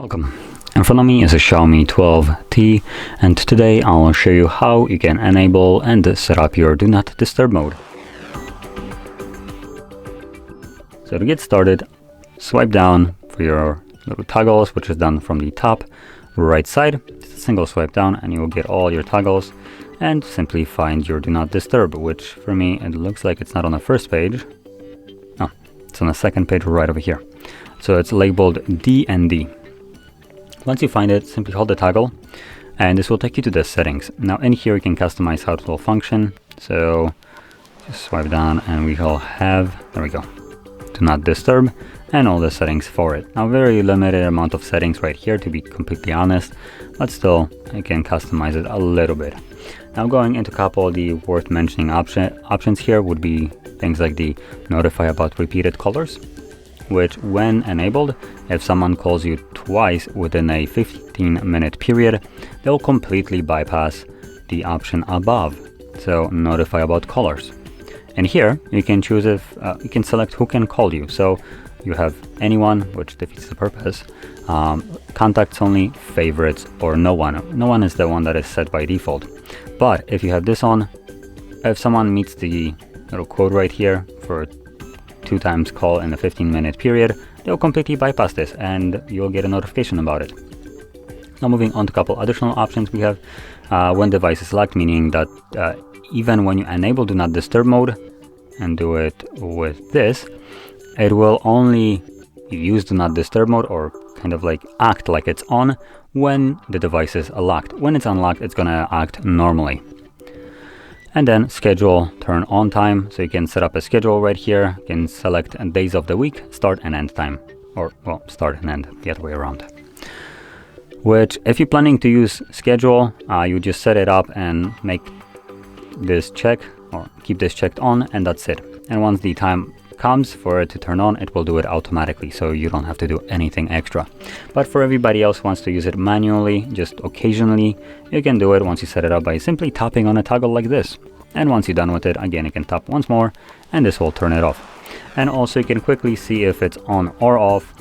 Welcome. In front of me is a Xiaomi 12T, and today I'll show you how you can enable and set up your Do Not Disturb mode. So to get started, swipe down for your little toggles, which is done from the top right side. Just a single swipe down and you will get all your toggles, and simply find your Do Not Disturb, which for me it looks like it's not on the first page. No, it's on the second page right over here. So it's labeled D and D. Once you find it, simply hold the toggle and this will take you to the settings. Now in here you can customize how it will function. So just swipe down and we will have, there we go, Do Not Disturb and all the settings for it. Now very limited amount of settings right here, to be completely honest, but still I can customize it a little bit. Now going into a couple of the worth mentioning options here would be things like the notify about repeated callers, which when enabled, if someone calls you twice within a 15-minute period, they'll completely bypass the option above, so notify about callers. And here you can choose if you can select who can call you. So you have anyone, which defeats the purpose, contacts only, favorites, or no one. No one is the one that is set by default. But if you have this on, if someone meets the little quote right here for 2 times call in a 15-minute period, they'll completely bypass this and you'll get a notification about it. Now moving on to a couple additional options we have. When device is locked, meaning that even when you enable Do Not Disturb mode and do it with this, it will only use Do Not Disturb mode, or kind of like act like it's on, when the device is locked. When it's unlocked, it's gonna act normally. And then schedule turn on time, so you can set up a schedule right here. You can select days of the week, start and end time, or well, start and end, the other way around. Which, if you're planning to use schedule, you just set it up and make this check, or keep this checked on, and that's it. And once the time comes for it to turn on, it will do it automatically, so you don't have to do anything extra. But for everybody else who wants to use it manually, just occasionally, you can do it once you set it up by simply tapping on a toggle like this. And once you're done with it, again you can tap once more and this will turn it off. And also you can quickly see if it's on or off.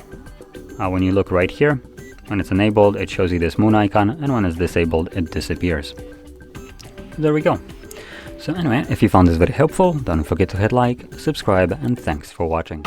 When you look right here, when it's enabled, it shows you this moon icon, and when it's disabled, it disappears. There we go. So anyway, if you found this video helpful, don't forget to hit like, subscribe, and thanks for watching.